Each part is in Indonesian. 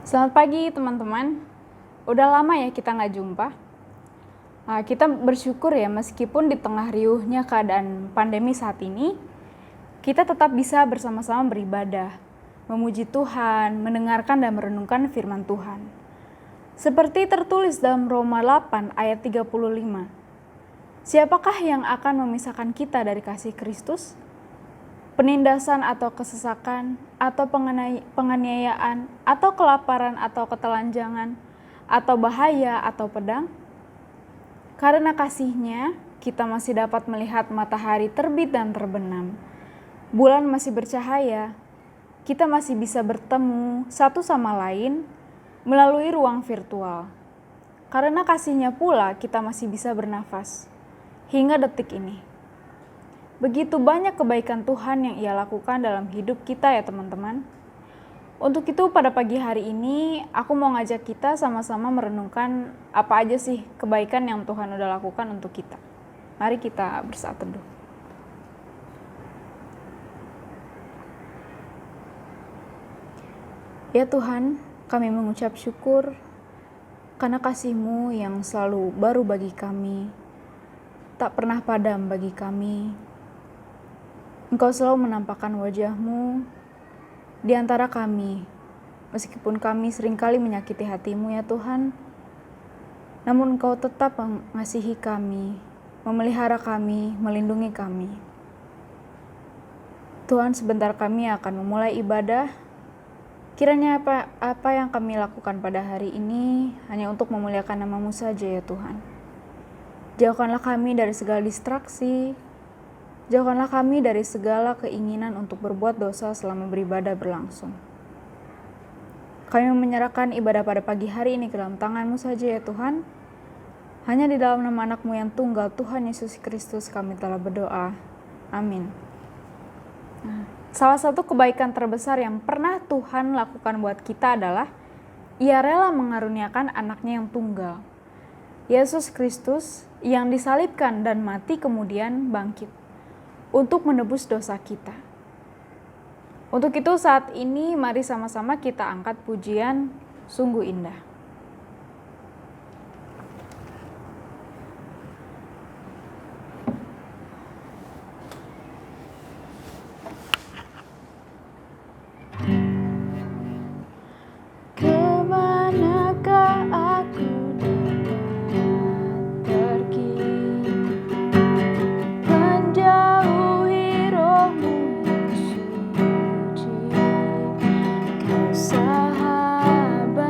Selamat pagi teman-teman. Udah lama ya kita nggak jumpa. Kita bersyukur ya meskipun di tengah riuhnya keadaan pandemi saat ini, kita tetap bisa bersama-sama beribadah, memuji Tuhan, mendengarkan dan merenungkan firman Tuhan. Seperti tertulis dalam Roma 8 ayat 35. Siapakah yang akan memisahkan kita dari kasih Kristus? Penindasan atau kesesakan, atau penganiayaan, atau kelaparan, atau ketelanjangan, atau bahaya, atau pedang? Karena kasih-Nya, kita masih dapat melihat matahari terbit dan terbenam. Bulan masih bercahaya, kita masih bisa bertemu satu sama lain melalui ruang virtual. Karena kasih-Nya pula, kita masih bisa bernafas hingga detik ini. Begitu banyak kebaikan Tuhan yang Ia lakukan dalam hidup kita ya teman-teman. Untuk itu pada pagi hari ini aku mau ngajak kita sama-sama merenungkan apa aja sih kebaikan yang Tuhan udah lakukan untuk kita. Mari kita bersaat teduh. Ya Tuhan, kami mengucap syukur karena kasih-Mu yang selalu baru bagi kami, tak pernah padam bagi kami. Engkau selalu menampakkan wajah-Mu di antara kami, meskipun kami seringkali menyakiti hati-Mu ya Tuhan. Namun Engkau tetap mengasihi kami, memelihara kami, melindungi kami. Tuhan, sebentar kami akan memulai ibadah. Kiranya apa yang kami lakukan pada hari ini hanya untuk memuliakan nama-Mu saja ya Tuhan. Jauhkanlah kami dari segala distraksi. Jauhkanlah kami dari segala keinginan untuk berbuat dosa selama beribadah berlangsung. Kami menyerahkan ibadah pada pagi hari ini ke dalam tangan-Mu saja ya Tuhan. Hanya di dalam nama anak-Mu yang tunggal, Tuhan Yesus Kristus, kami telah berdoa. Amin. Salah satu kebaikan terbesar yang pernah Tuhan lakukan buat kita adalah Ia rela mengaruniakan anaknya yang tunggal, Yesus Kristus, yang disalibkan dan mati kemudian bangkit untuk menebus dosa kita. Untuk itu saat ini mari sama-sama kita angkat pujian Sungguh Indah. Kemanakah aku dapat pergi? Menjauhi roh-Mu yang suci. Kau sahabat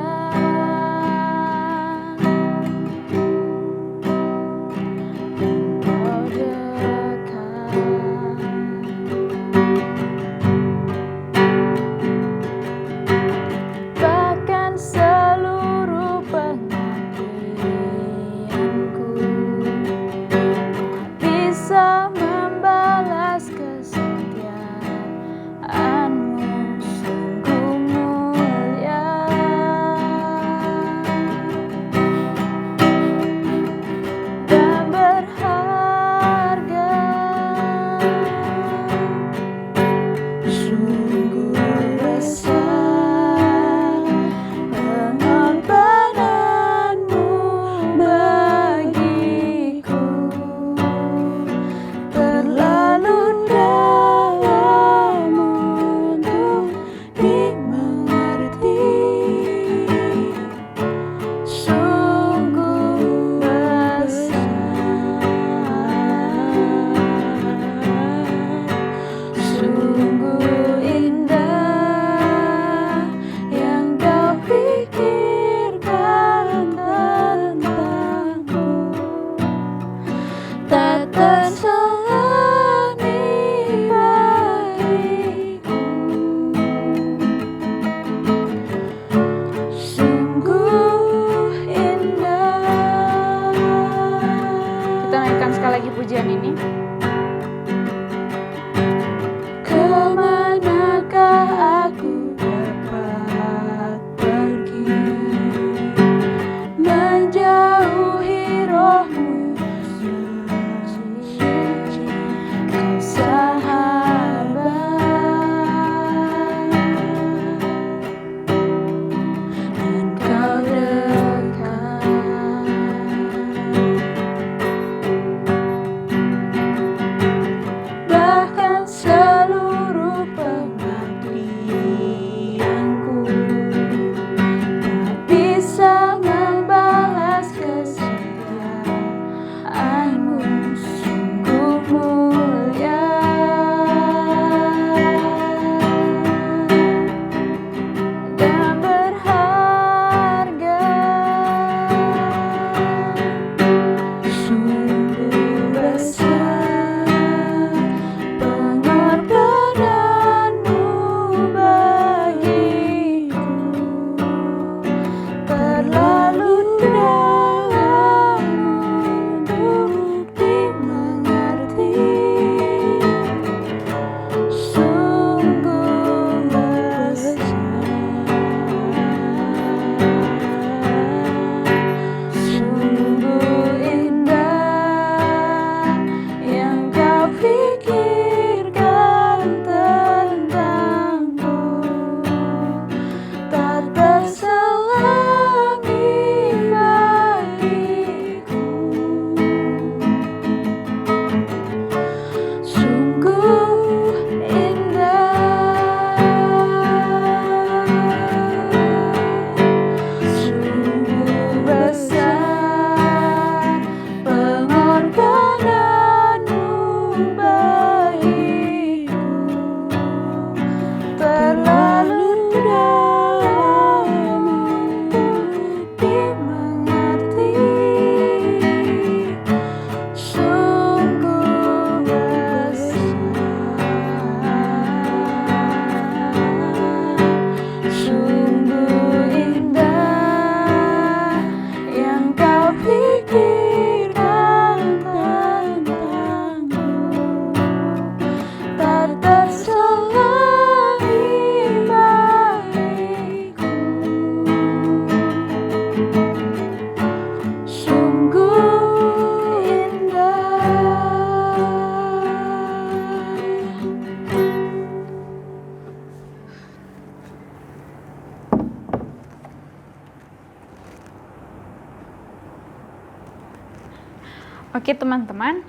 Oke teman-teman,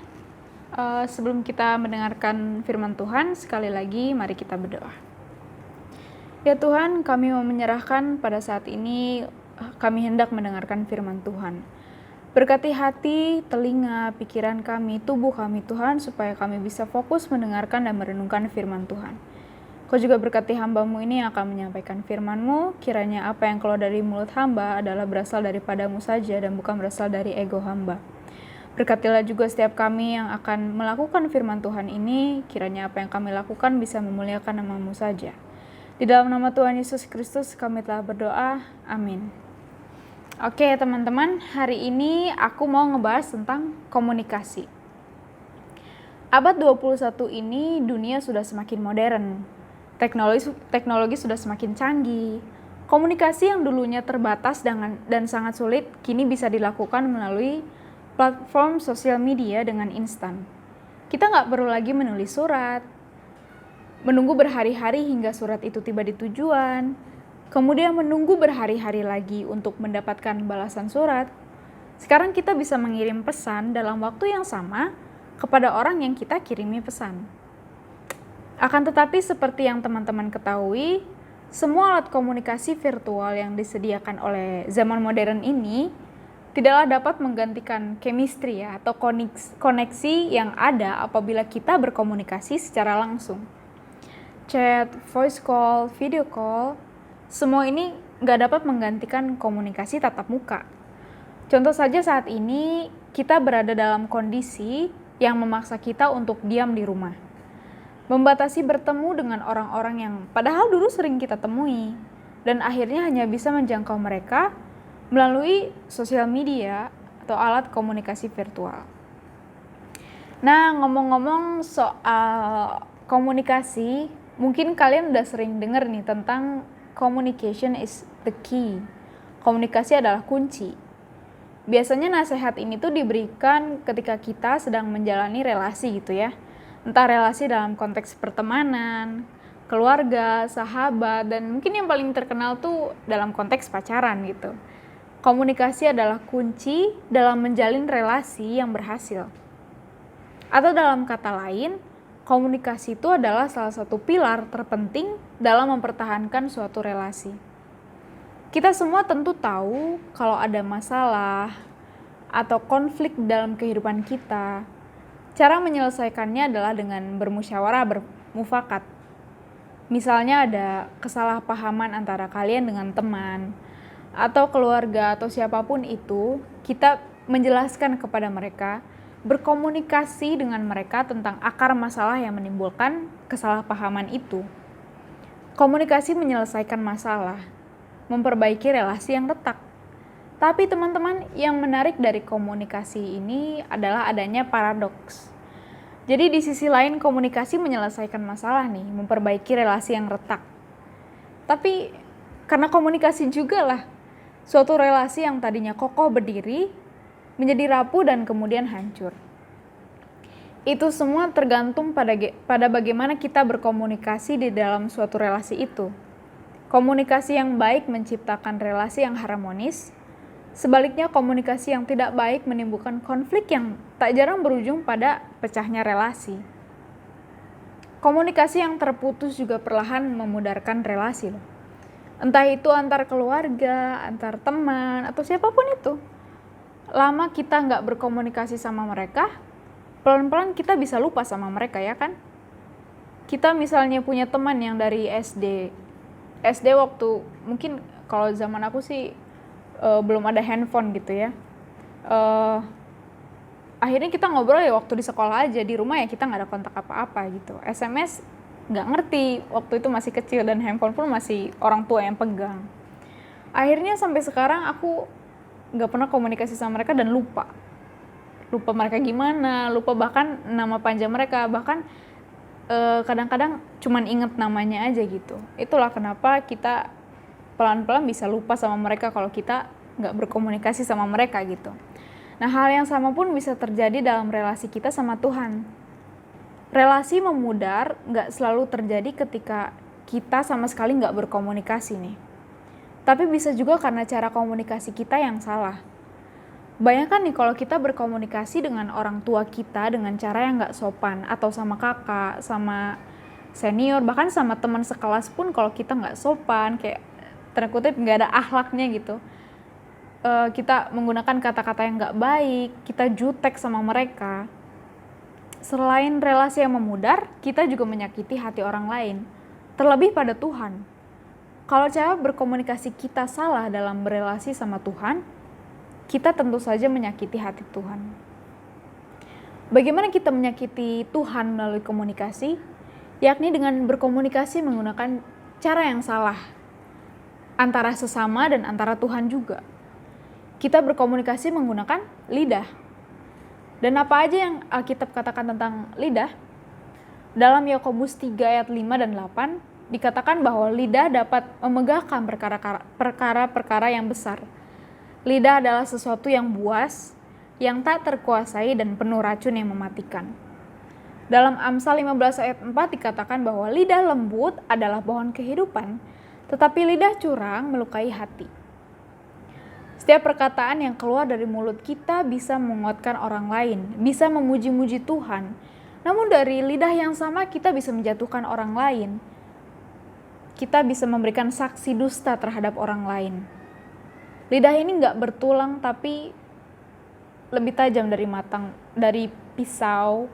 sebelum kita mendengarkan firman Tuhan, sekali lagi mari kita berdoa. Ya Tuhan, kami mau menyerahkan pada saat ini, kami hendak mendengarkan firman Tuhan. Berkati hati, telinga, pikiran kami, tubuh kami Tuhan, supaya kami bisa fokus mendengarkan dan merenungkan firman Tuhan. Kau juga berkati hamba-Mu ini yang akan menyampaikan firman-Mu, kiranya apa yang keluar dari mulut hamba adalah berasal daripada-Mu saja dan bukan berasal dari ego hamba. Berkatilah juga setiap kami yang akan melakukan firman Tuhan ini, kiranya apa yang kami lakukan bisa memuliakan nama-Mu saja. Di dalam nama Tuhan Yesus Kristus kami telah berdoa, amin. Oke teman-teman, hari ini aku mau ngebahas tentang komunikasi. Abad 21 ini dunia sudah semakin modern. Teknologi sudah semakin canggih. Komunikasi yang dulunya terbatas dan sangat sulit, kini bisa dilakukan melalui platform sosial media dengan instan. Kita nggak perlu lagi menulis surat, menunggu berhari-hari hingga surat itu tiba di tujuan, kemudian menunggu berhari-hari lagi untuk mendapatkan balasan surat. Sekarang kita bisa mengirim pesan dalam waktu yang sama kepada orang yang kita kirimi pesan. Akan tetapi seperti yang teman-teman ketahui, semua alat komunikasi virtual yang disediakan oleh zaman modern ini tidaklah dapat menggantikan chemistry atau koneksi yang ada apabila kita berkomunikasi secara langsung. Chat, voice call, video call, semua ini nggak dapat menggantikan komunikasi tatap muka. Contoh saja saat ini kita berada dalam kondisi yang memaksa kita untuk diam di rumah. Membatasi bertemu dengan orang-orang yang padahal dulu sering kita temui, dan akhirnya hanya bisa menjangkau mereka melalui sosial media atau alat komunikasi virtual. Nah, ngomong-ngomong soal komunikasi, mungkin kalian udah sering dengar nih tentang communication is the key. Komunikasi adalah kunci. Biasanya nasihat ini tuh diberikan ketika kita sedang menjalani relasi gitu ya. Entah relasi dalam konteks pertemanan, keluarga, sahabat, dan mungkin yang paling terkenal tuh dalam konteks pacaran gitu. Komunikasi adalah kunci dalam menjalin relasi yang berhasil. Atau dalam kata lain, komunikasi itu adalah salah satu pilar terpenting dalam mempertahankan suatu relasi. Kita semua tentu tahu kalau ada masalah atau konflik dalam kehidupan kita, cara menyelesaikannya adalah dengan bermusyawarah, bermufakat. Misalnya ada kesalahpahaman antara kalian dengan teman, atau keluarga, atau siapapun itu, kita menjelaskan kepada mereka, berkomunikasi dengan mereka tentang akar masalah yang menimbulkan kesalahpahaman itu. Komunikasi menyelesaikan masalah, memperbaiki relasi yang retak. Tapi teman-teman, yang menarik dari komunikasi ini adalah adanya paradoks. Jadi di sisi lain komunikasi menyelesaikan masalah nih, memperbaiki relasi yang retak. Tapi karena komunikasi juga lah, suatu relasi yang tadinya kokoh berdiri, menjadi rapuh dan kemudian hancur. Itu semua tergantung pada bagaimana kita berkomunikasi di dalam suatu relasi itu. Komunikasi yang baik menciptakan relasi yang harmonis. Sebaliknya, komunikasi yang tidak baik menimbulkan konflik yang tak jarang berujung pada pecahnya relasi. Komunikasi yang terputus juga perlahan memudarkan relasi loh. Entah itu antar keluarga, antar teman, atau siapapun itu. Lama kita nggak berkomunikasi sama mereka, pelan-pelan kita bisa lupa sama mereka ya kan? Kita misalnya punya teman yang dari SD waktu, mungkin kalau zaman aku sih belum ada handphone gitu ya. Akhirnya kita ngobrol ya waktu di sekolah aja, di rumah ya kita nggak ada kontak apa-apa gitu. SMS nggak ngerti, waktu itu masih kecil dan handphone pun masih orang tua yang pegang. Akhirnya sampai sekarang aku nggak pernah komunikasi sama mereka dan lupa mereka gimana, lupa bahkan nama panjang mereka, bahkan kadang-kadang cuman inget namanya aja gitu. Itulah kenapa kita pelan-pelan bisa lupa sama mereka kalau kita nggak berkomunikasi sama mereka gitu. Nah, hal yang sama pun bisa terjadi dalam relasi kita sama Tuhan. Relasi memudar nggak selalu terjadi ketika kita sama sekali nggak berkomunikasi nih. Tapi bisa juga karena cara komunikasi kita yang salah. Bayangkan nih kalau kita berkomunikasi dengan orang tua kita dengan cara yang nggak sopan, atau sama kakak, sama senior, bahkan sama teman sekelas pun kalau kita nggak sopan, kayak tanda kutip nggak ada akhlaknya gitu. Kita menggunakan kata-kata yang nggak baik, kita jutek sama mereka. Selain relasi yang memudar, kita juga menyakiti hati orang lain, terlebih pada Tuhan. Kalau cara berkomunikasi kita salah dalam berelasi sama Tuhan, kita tentu saja menyakiti hati Tuhan. Bagaimana kita menyakiti Tuhan melalui komunikasi? Yakni dengan berkomunikasi menggunakan cara yang salah antara sesama dan antara Tuhan juga. Kita berkomunikasi menggunakan lidah. Dan apa aja yang Alkitab katakan tentang lidah? Dalam Yakobus 3 ayat 5 dan 8 dikatakan bahwa lidah dapat memegahkan perkara-perkara yang besar. Lidah adalah sesuatu yang buas, yang tak terkuasai dan penuh racun yang mematikan. Dalam Amsal 15 ayat 4 dikatakan bahwa lidah lembut adalah pohon kehidupan, tetapi lidah curang melukai hati. Setiap perkataan yang keluar dari mulut kita bisa menguatkan orang lain, bisa memuji-muji Tuhan. Namun dari lidah yang sama kita bisa menjatuhkan orang lain. Kita bisa memberikan saksi dusta terhadap orang lain. Lidah ini nggak bertulang tapi lebih tajam dari pisau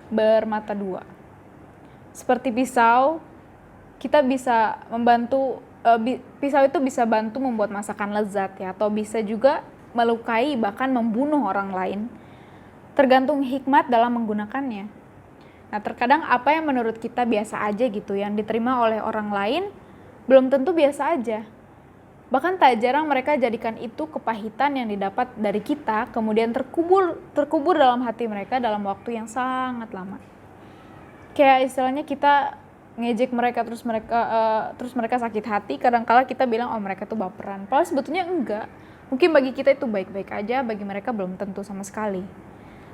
bermata dua. Seperti pisau, kita bisa membantu, pisau itu bisa bantu membuat masakan lezat ya, atau bisa juga melukai bahkan membunuh orang lain. Tergantung hikmat dalam menggunakannya. Nah, terkadang apa yang menurut kita biasa aja gitu, yang diterima oleh orang lain belum tentu biasa aja. Bahkan tak jarang mereka jadikan itu kepahitan yang didapat dari kita, kemudian terkubur dalam hati mereka dalam waktu yang sangat lama. Kayak istilahnya kita ngejek mereka terus mereka sakit hati, kadang-kala kita bilang oh mereka tuh baperan. Padahal sebetulnya enggak. Mungkin bagi kita itu baik-baik aja, bagi mereka belum tentu sama sekali.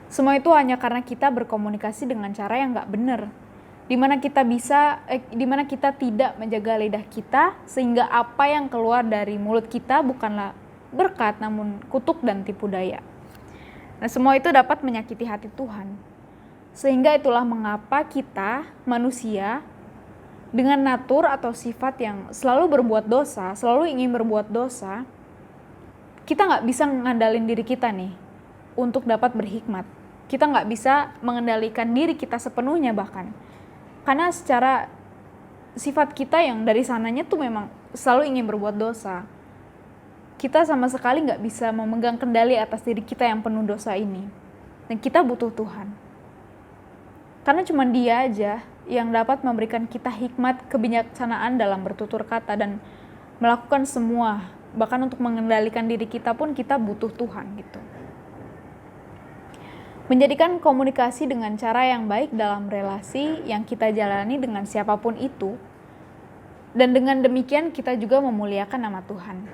Semua itu hanya karena kita berkomunikasi dengan cara yang enggak benar. Di mana kita tidak menjaga lidah kita, sehingga apa yang keluar dari mulut kita bukanlah berkat namun kutuk dan tipu daya. Nah, semua itu dapat menyakiti hati Tuhan. Sehingga itulah mengapa kita manusia dengan natur atau sifat yang selalu berbuat dosa, selalu ingin berbuat dosa, kita nggak bisa mengandalkan diri kita nih untuk dapat berhikmat. Kita nggak bisa mengendalikan diri kita sepenuhnya bahkan. Karena secara sifat kita yang dari sananya tuh memang selalu ingin berbuat dosa. Kita sama sekali nggak bisa memegang kendali atas diri kita yang penuh dosa ini. Dan kita butuh Tuhan. Karena cuma Dia aja yang dapat memberikan kita hikmat kebijaksanaan dalam bertutur kata dan melakukan semua. Bahkan untuk mengendalikan diri kita pun kita butuh Tuhan gitu. Menjadikan komunikasi dengan cara yang baik dalam relasi yang kita jalani dengan siapapun itu. Dan dengan demikian kita juga memuliakan nama Tuhan.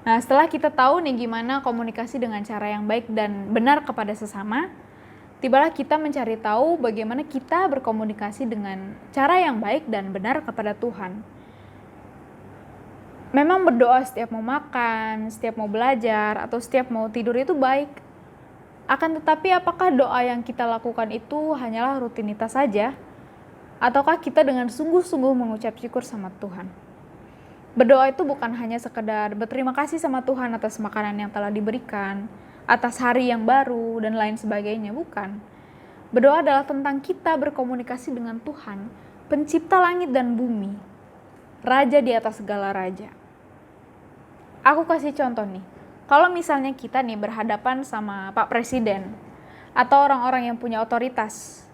Nah, setelah kita tahu nih gimana komunikasi dengan cara yang baik dan benar kepada sesama, tibalah kita mencari tahu bagaimana kita berkomunikasi dengan cara yang baik dan benar kepada Tuhan. Memang berdoa setiap mau makan, setiap mau belajar, atau setiap mau tidur itu baik. Akan tetapi apakah doa yang kita lakukan itu hanyalah rutinitas saja? Ataukah kita dengan sungguh-sungguh mengucap syukur sama Tuhan? Berdoa itu bukan hanya sekedar berterima kasih sama Tuhan atas makanan yang telah diberikan, atas hari yang baru, dan lain sebagainya, bukan. Berdoa adalah tentang kita berkomunikasi dengan Tuhan, pencipta langit dan bumi, Raja di atas segala raja. Aku kasih contoh nih. Kalau misalnya kita nih berhadapan sama Pak Presiden atau orang-orang yang punya otoritas,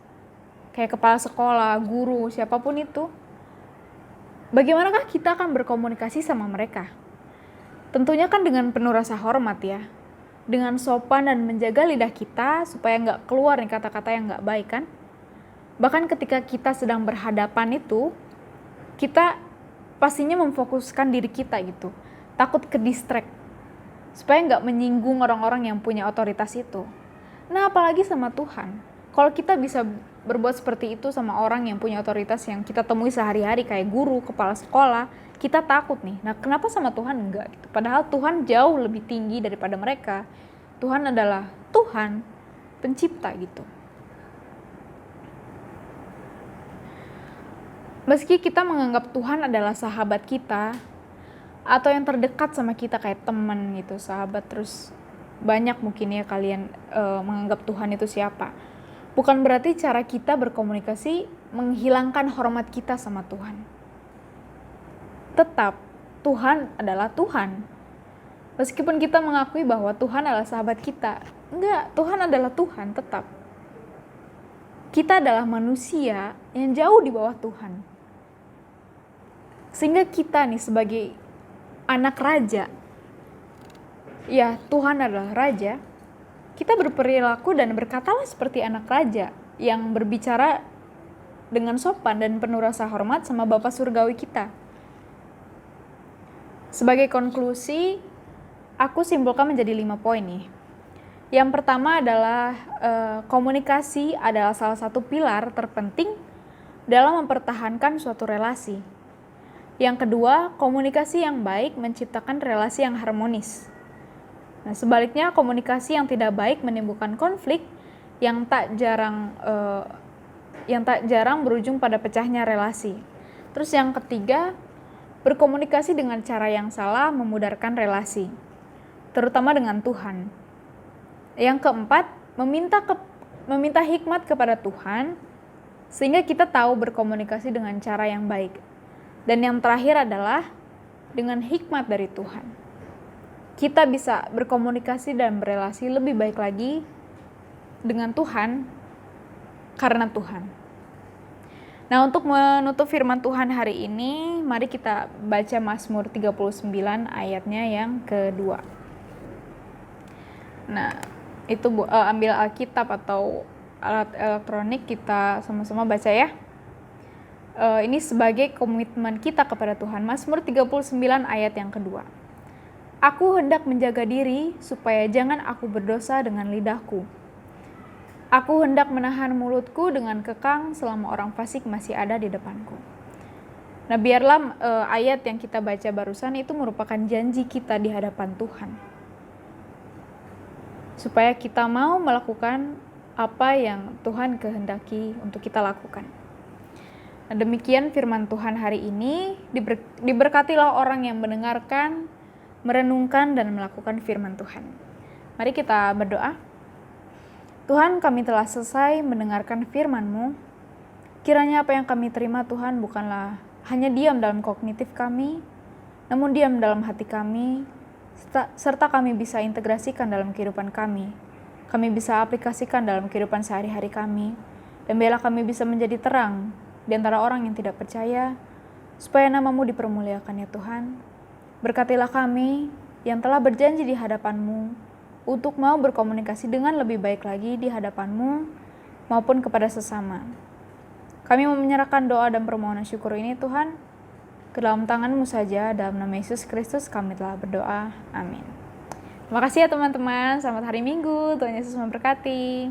kayak kepala sekolah, guru, siapapun itu, bagaimanakah kita akan berkomunikasi sama mereka? Tentunya kan dengan penuh rasa hormat ya, dengan sopan dan menjaga lidah kita supaya nggak keluar nih kata-kata yang nggak baik kan? Bahkan ketika kita sedang berhadapan itu, kita pastinya memfokuskan diri kita gitu, takut ke distract, supaya nggak menyinggung orang-orang yang punya otoritas itu. Nah, apalagi sama Tuhan. Kalau kita bisa berbuat seperti itu sama orang yang punya otoritas yang kita temui sehari-hari kayak guru, kepala sekolah, kita takut nih. Nah, kenapa sama Tuhan enggak gitu? Padahal Tuhan jauh lebih tinggi daripada mereka. Tuhan adalah Tuhan, pencipta gitu. Meski kita menganggap Tuhan adalah sahabat kita atau yang terdekat sama kita kayak teman gitu, sahabat, terus banyak mungkin ya kalian menganggap Tuhan itu siapa. Bukan berarti cara kita berkomunikasi menghilangkan hormat kita sama Tuhan. Tetap, Tuhan adalah Tuhan. Meskipun kita mengakui bahwa Tuhan adalah sahabat kita, enggak, Tuhan adalah Tuhan tetap. Kita adalah manusia yang jauh di bawah Tuhan. Sehingga kita nih sebagai anak raja, ya Tuhan adalah raja, kita berperilaku dan berkatalah seperti anak raja yang berbicara dengan sopan dan penuh rasa hormat sama Bapa Surgawi kita. Sebagai konklusi, aku simpulkan menjadi 5 poin nih. Yang pertama adalah komunikasi adalah salah satu pilar terpenting dalam mempertahankan suatu relasi. Yang kedua, komunikasi yang baik menciptakan relasi yang harmonis. Nah, sebaliknya komunikasi yang tidak baik menimbulkan konflik yang tak jarang berujung pada pecahnya relasi. Terus yang ketiga, berkomunikasi dengan cara yang salah memudarkan relasi, terutama dengan Tuhan. Yang keempat, meminta hikmat kepada Tuhan sehingga kita tahu berkomunikasi dengan cara yang baik. Dan yang terakhir adalah dengan hikmat dari Tuhan, kita bisa berkomunikasi dan berelasi lebih baik lagi dengan Tuhan karena Tuhan. Nah, untuk menutup firman Tuhan hari ini, mari kita baca Mazmur 39 ayatnya yang kedua. Nah, itu ambil Alkitab atau alat elektronik, kita sama-sama baca ya. Ini sebagai komitmen kita kepada Tuhan. Mazmur 39 ayat yang kedua. Aku hendak menjaga diri supaya jangan aku berdosa dengan lidahku. Aku hendak menahan mulutku dengan kekang selama orang fasik masih ada di depanku. Nah, biarlah ayat yang kita baca barusan itu merupakan janji kita di hadapan Tuhan. Supaya kita mau melakukan apa yang Tuhan kehendaki untuk kita lakukan. Nah, demikian firman Tuhan hari ini. Diberkatilah orang yang mendengarkan, merenungkan dan melakukan firman Tuhan. Mari kita berdoa. Tuhan, kami telah selesai mendengarkan firman-Mu. Kiranya apa yang kami terima Tuhan bukanlah hanya diam dalam kognitif kami, namun diam dalam hati kami, serta kami bisa integrasikan dalam kehidupan kami. Kami bisa aplikasikan dalam kehidupan sehari-hari kami, dan biarlah kami bisa menjadi terang di antara orang yang tidak percaya, supaya nama-Mu dipermuliakan ya Tuhan. Berkatilah kami yang telah berjanji di hadapan-Mu untuk mau berkomunikasi dengan lebih baik lagi di hadapan-Mu maupun kepada sesama. Kami mau menyerahkan doa dan permohonan syukur ini Tuhan ke dalam tangan-Mu saja. Dalam nama Yesus Kristus kami telah berdoa. Amin. Terima kasih ya teman-teman. Selamat hari Minggu. Tuhan Yesus memberkati.